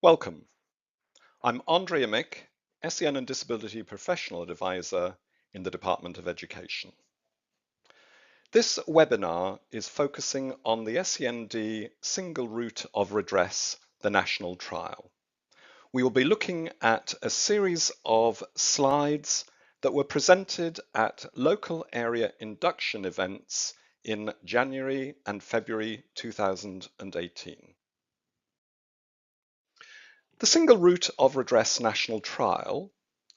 Welcome. I'm Andrea Mick, SEN and Disability Professional Advisor in the Department of Education. This webinar is focusing on the SEND single route of redress, the national trial. We will be looking at a series of slides that were presented at local area induction events in January and February 2018. The single route of redress national trial,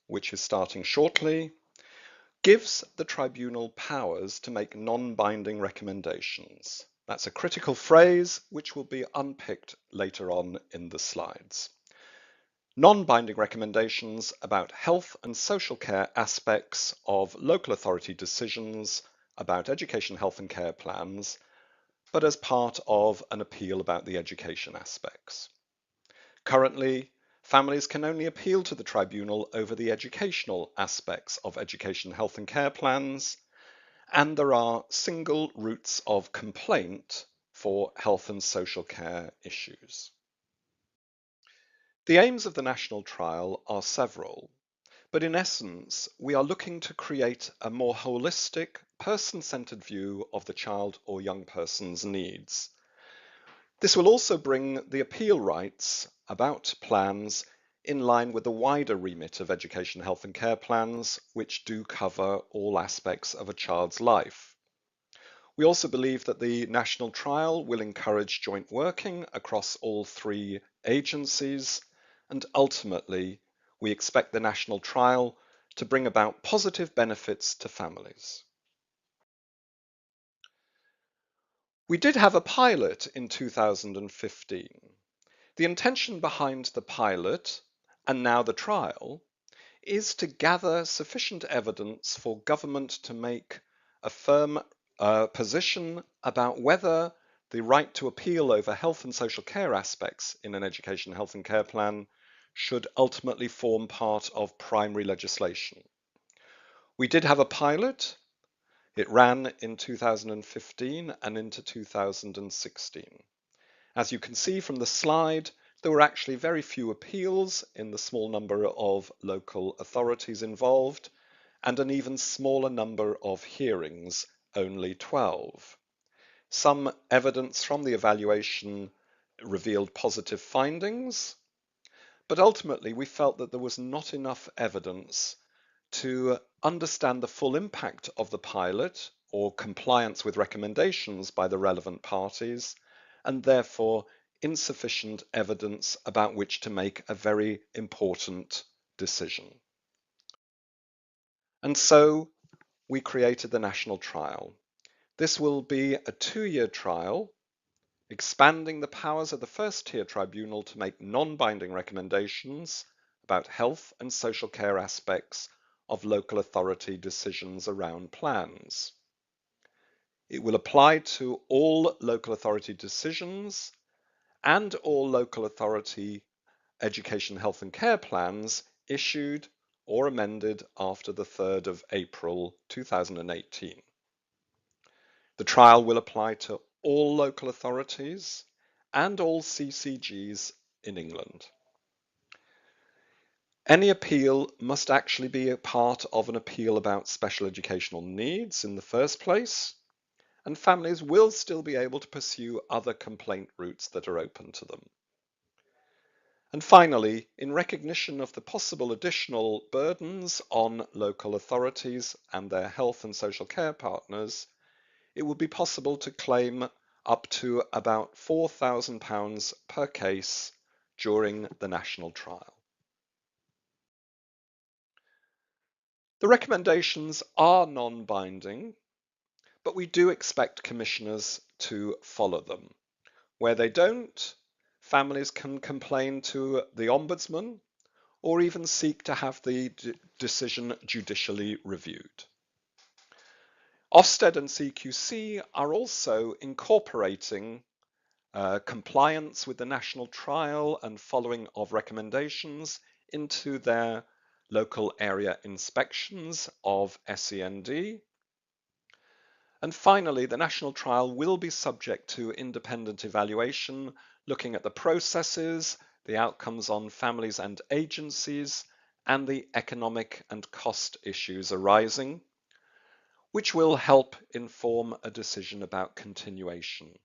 which is starting shortly, gives the tribunal powers to make non-binding recommendations. That's a critical phrase which will be unpicked later on in the slides. Non-binding recommendations about health and social care aspects of local authority decisions about education, health and care plans, but as part of an appeal about the education aspects. Currently, families can only appeal to the tribunal over the educational aspects of education, health and care plans, and there are single routes of complaint for health and social care issues. The aims of the national trial are several, but in essence, we are looking to create a more holistic, person-centered view of the child or young person's needs. This will also bring the appeal rights about plans in line with the wider remit of education, health and care plans, which do cover all aspects of a child's life. We also believe that the national trial will encourage joint working across all three agencies, and ultimately, we expect the national trial to bring about positive benefits to families. We did have a pilot in 2015. The intention behind the pilot, and now the trial, is to gather sufficient evidence for government to make a firm position about whether the right to appeal over health and social care aspects in an education, health and care plan should ultimately form part of primary legislation. We did have a pilot. It ran in 2015 and into 2016. As you can see from the slide, there were actually very few appeals in the small number of local authorities involved, and an even smaller number of hearings, only 12. Some evidence from the evaluation revealed positive findings, but ultimately we felt that there was not enough evidence to understand the full impact of the pilot or compliance with recommendations by the relevant parties, and therefore insufficient evidence about which to make a very important decision. And so we created the national trial. This will be a 2-year trial, expanding the powers of the first-tier tribunal to make non-binding recommendations about health and social care aspects of local authority decisions around plans. It will apply to all local authority decisions and all local authority education, health and care plans issued or amended after the 3rd of April 2018. The trial will apply to all local authorities and all CCGs in England. Any appeal must actually be a part of an appeal about special educational needs in the first place, and families will still be able to pursue other complaint routes that are open to them. And finally, in recognition of the possible additional burdens on local authorities and their health and social care partners, it would be possible to claim up to about £4,000 per case during the national trial. The recommendations are non-binding, but we do expect commissioners to follow them. Where they don't, families can complain to the Ombudsman or even seek to have the decision judicially reviewed. Ofsted and CQC are also incorporating compliance with the national trial and following of recommendations into their local area inspections of SEND. And finally, the national trial will be subject to independent evaluation, looking at the processes, the outcomes on families and agencies, and the economic and cost issues arising, which will help inform a decision about continuation.